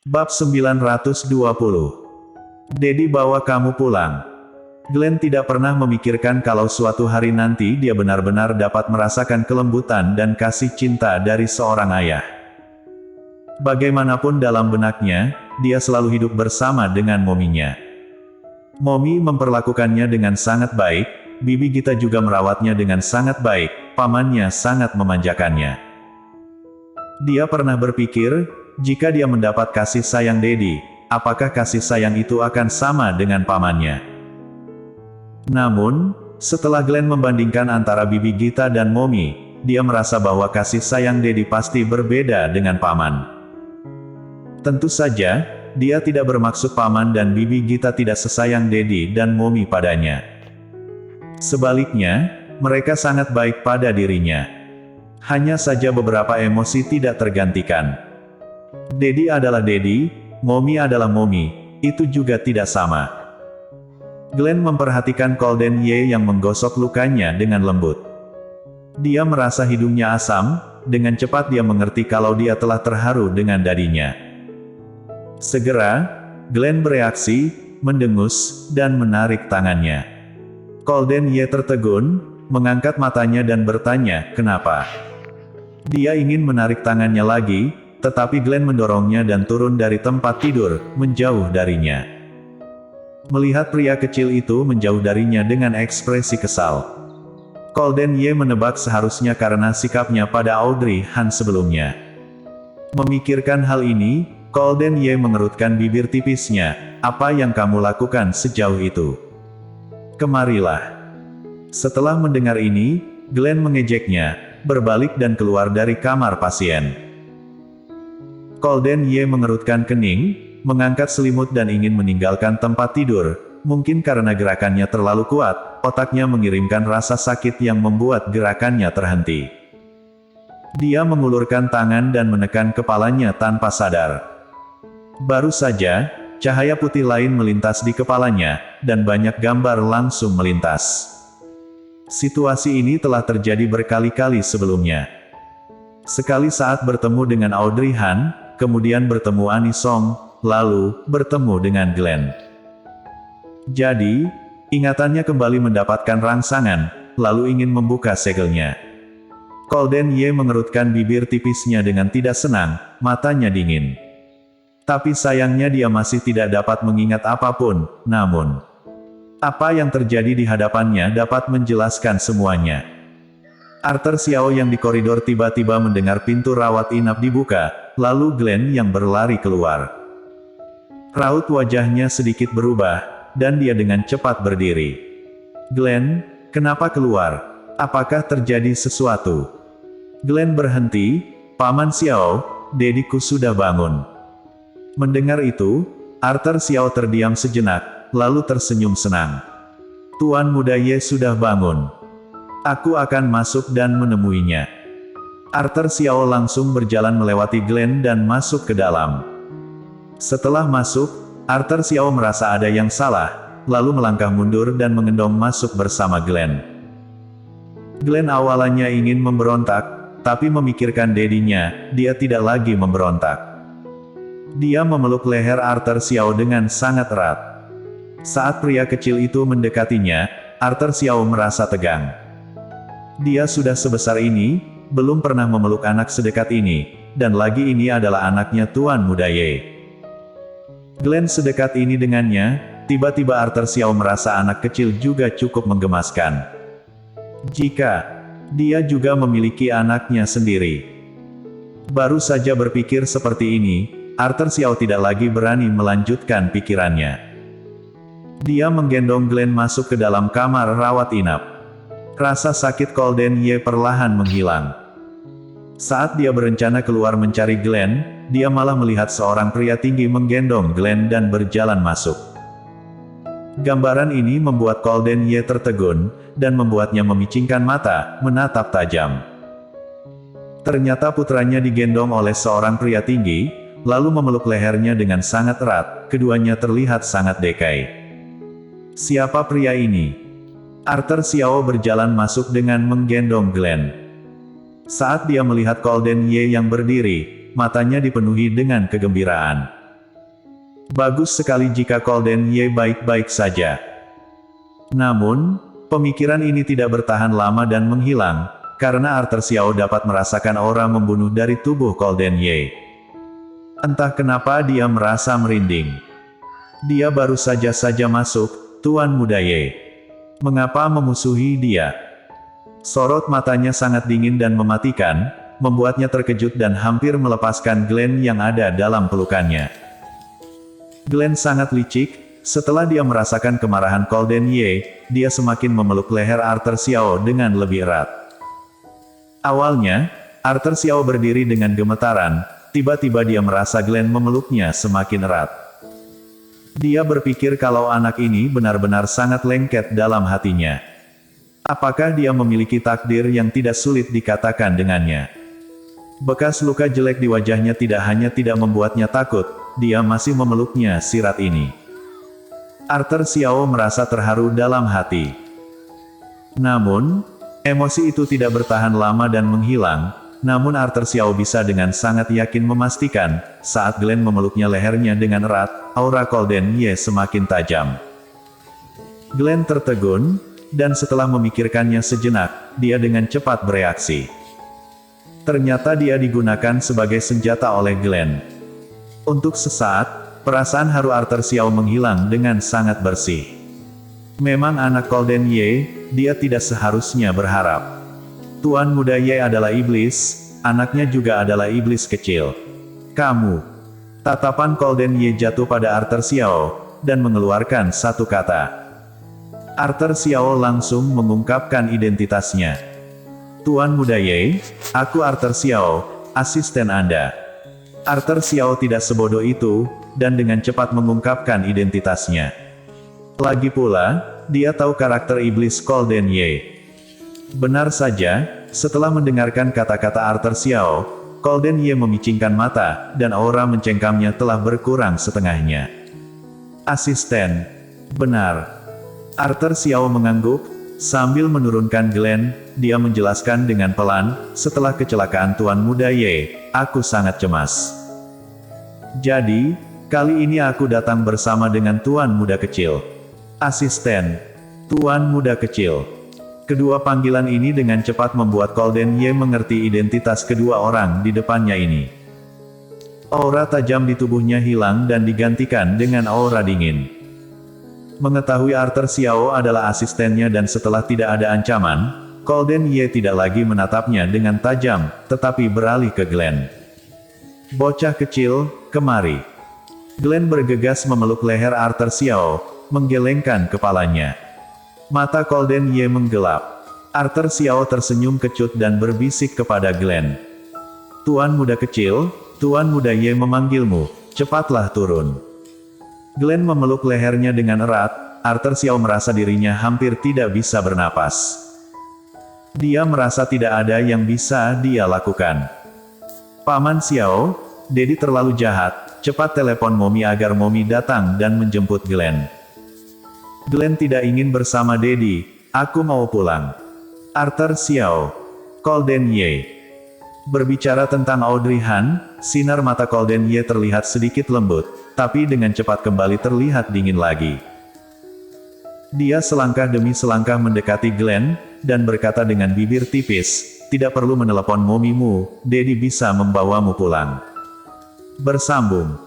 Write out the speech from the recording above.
Bab 920. Dedi bawa kamu pulang. Glenn tidak pernah memikirkan kalau suatu hari nanti dia benar-benar dapat merasakan kelembutan dan kasih cinta dari seorang ayah. Bagaimanapun dalam benaknya, dia selalu hidup bersama dengan mominya. Momi memperlakukannya dengan sangat baik, Bibi Gita juga merawatnya dengan sangat baik, pamannya sangat memanjakannya. Dia pernah berpikir, jika dia mendapat kasih sayang Dedi, apakah kasih sayang itu akan sama dengan pamannya? Namun, setelah Glenn membandingkan antara Bibi Gita dan Momi, dia merasa bahwa kasih sayang Dedi pasti berbeda dengan paman. Tentu saja, dia tidak bermaksud paman dan Bibi Gita tidak sesayang Dedi dan Momi padanya. Sebaliknya, mereka sangat baik pada dirinya. Hanya saja beberapa emosi tidak tergantikan. Dedi adalah Dedi, Momi adalah Momi, itu juga tidak sama. Glenn memperhatikan Colden Ye yang menggosok lukanya dengan lembut. Dia merasa hidungnya asam, dengan cepat dia mengerti kalau dia telah terharu dengan dadinya. Segera, Glenn bereaksi, mendengus, dan menarik tangannya. Colden Ye tertegun, mengangkat matanya dan bertanya, kenapa? Dia ingin menarik tangannya lagi, tetapi Glenn mendorongnya dan turun dari tempat tidur, menjauh darinya. Melihat pria kecil itu menjauh darinya dengan ekspresi kesal. Colden Ye menebak seharusnya karena sikapnya pada Audrey Han sebelumnya. Memikirkan hal ini, Colden Ye mengerutkan bibir tipisnya, apa yang kamu lakukan sejauh itu? Kemarilah. Setelah mendengar ini, Glenn mengejeknya, berbalik dan keluar dari kamar pasien. Colden Ye mengerutkan kening, mengangkat selimut dan ingin meninggalkan tempat tidur, mungkin karena gerakannya terlalu kuat, otaknya mengirimkan rasa sakit yang membuat gerakannya terhenti. Dia mengulurkan tangan dan menekan kepalanya tanpa sadar. Baru saja, cahaya putih lain melintas di kepalanya, dan banyak gambar langsung melintas. Situasi ini telah terjadi berkali-kali sebelumnya. Sekali saat bertemu dengan Audrey Han, kemudian bertemu Annie Song, lalu bertemu dengan Glenn. Jadi, ingatannya kembali mendapatkan rangsangan, lalu ingin membuka segelnya. Colden Ye mengerutkan bibir tipisnya dengan tidak senang, matanya dingin. Tapi sayangnya dia masih tidak dapat mengingat apapun, namun apa yang terjadi di hadapannya dapat menjelaskan semuanya. Arthur Xiao yang di koridor tiba-tiba mendengar pintu rawat inap dibuka, lalu Glenn yang berlari keluar. Raut wajahnya sedikit berubah, dan dia dengan cepat berdiri. Glenn, kenapa keluar? Apakah terjadi sesuatu? Glenn berhenti, Paman Xiao, Dediku sudah bangun. Mendengar itu, Arthur Xiao terdiam sejenak, lalu tersenyum senang. Tuan Muda Ye sudah bangun. Aku akan masuk dan menemuinya. Arthur Xiao langsung berjalan melewati Glenn dan masuk ke dalam. Setelah masuk, Arthur Xiao merasa ada yang salah, lalu melangkah mundur dan mengendong masuk bersama Glenn. Glenn awalnya ingin memberontak, tapi memikirkan dedinya, dia tidak lagi memberontak. Dia memeluk leher Arthur Xiao dengan sangat erat. Saat pria kecil itu mendekatinya, Arthur Xiao merasa tegang. Dia sudah sebesar ini, belum pernah memeluk anak sedekat ini, dan lagi ini adalah anaknya Tuan Muda Ye. Glenn sedekat ini dengannya, tiba-tiba Arthur Xiao merasa anak kecil juga cukup menggemaskan. Jika dia juga memiliki anaknya sendiri. Baru saja berpikir seperti ini, Arthur Xiao tidak lagi berani melanjutkan pikirannya. Dia menggendong Glenn masuk ke dalam kamar rawat inap. Rasa sakit Colden Ye perlahan menghilang. Saat dia berencana keluar mencari Glenn, dia malah melihat seorang pria tinggi menggendong Glenn dan berjalan masuk. Gambaran ini membuat Colden Ye tertegun, dan membuatnya memicingkan mata, menatap tajam. Ternyata putranya digendong oleh seorang pria tinggi, lalu memeluk lehernya dengan sangat erat, keduanya terlihat sangat dekai. Siapa pria ini? Arthur Xiao berjalan masuk dengan menggendong Glenn. Saat dia melihat Colden Ye yang berdiri, matanya dipenuhi dengan kegembiraan. Bagus sekali jika Golden Ye baik-baik saja. Namun, pemikiran ini tidak bertahan lama dan menghilang, karena Arthur Xiao dapat merasakan aura membunuh dari tubuh Golden Ye. Entah kenapa dia merasa merinding. Dia baru saja masuk, Tuan Muda Ye. Mengapa memusuhi dia? Sorot matanya sangat dingin dan mematikan, membuatnya terkejut dan hampir melepaskan Glenn yang ada dalam pelukannya. Glenn sangat licik, setelah dia merasakan kemarahan Golden Ye, dia semakin memeluk leher Arthur Xiao dengan lebih erat. Awalnya, Arthur Xiao berdiri dengan gemetaran, tiba-tiba dia merasa Glenn memeluknya semakin erat. Dia berpikir kalau anak ini benar-benar sangat lengket dalam hatinya. Apakah dia memiliki takdir yang tidak sulit dikatakan dengannya? Bekas luka jelek di wajahnya tidak hanya tidak membuatnya takut, dia masih memeluknya sirat ini. Arthur Xiao merasa terharu dalam hati. Namun, emosi itu tidak bertahan lama dan menghilang, namun Arthur Xiao bisa dengan sangat yakin memastikan, saat Glenn memeluknya lehernya dengan erat, aura Golden Ye semakin tajam. Glenn tertegun, dan setelah memikirkannya sejenak, dia dengan cepat bereaksi. Ternyata dia digunakan sebagai senjata oleh Glenn. Untuk sesaat, perasaan haru Arthur Xiao menghilang dengan sangat bersih. Memang anak Golden Ye, dia tidak seharusnya berharap. Tuan Muda Ye adalah iblis, anaknya juga adalah iblis kecil. Kamu. Tatapan Golden Ye jatuh pada Arthur Xiao, dan mengeluarkan satu kata. Arthur Xiao langsung mengungkapkan identitasnya. Tuan Muda Ye, aku Arthur Xiao, asisten Anda. Arthur Xiao tidak sebodoh itu, dan dengan cepat mengungkapkan identitasnya. Lagi pula, dia tahu karakter iblis Golden Ye. Benar saja, setelah mendengarkan kata-kata Arthur Xiao, Golden Ye memicingkan mata, dan aura mencengkamnya telah berkurang setengahnya. Asisten. Benar. Arthur Xiao mengangguk, sambil menurunkan Glenn, dia menjelaskan dengan pelan, setelah kecelakaan Tuan Muda Ye, aku sangat cemas. Jadi, kali ini aku datang bersama dengan Tuan Muda Kecil. Asisten. Tuan Muda Kecil. Kedua panggilan ini dengan cepat membuat Golden Ye mengerti identitas kedua orang di depannya ini. Aura tajam di tubuhnya hilang dan digantikan dengan aura dingin. Mengetahui Arthur Xiao adalah asistennya dan setelah tidak ada ancaman, Golden Ye tidak lagi menatapnya dengan tajam, tetapi beralih ke Glenn. Bocah kecil, kemari. Glenn bergegas memeluk leher Arthur Xiao, menggelengkan kepalanya. Mata Golden Ye menggelap. Arthur Xiao tersenyum kecut dan berbisik kepada Glenn. Tuan Muda Kecil, Tuan Muda Ye memanggilmu, cepatlah turun. Glenn memeluk lehernya dengan erat, Arthur Xiao merasa dirinya hampir tidak bisa bernapas. Dia merasa tidak ada yang bisa dia lakukan. Paman Xiao, Dedi terlalu jahat, cepat telepon Momi agar Momi datang dan menjemput Glenn. Glenn tidak ingin bersama Dedi, aku mau pulang. Arthur Xiao. Golden Ye. Berbicara tentang Audrey Han, sinar mata Golden Ye terlihat sedikit lembut, tapi dengan cepat kembali terlihat dingin lagi. Dia selangkah demi selangkah mendekati Glenn, dan berkata dengan bibir tipis, tidak perlu menelepon momimu, Dedi bisa membawamu pulang. Bersambung.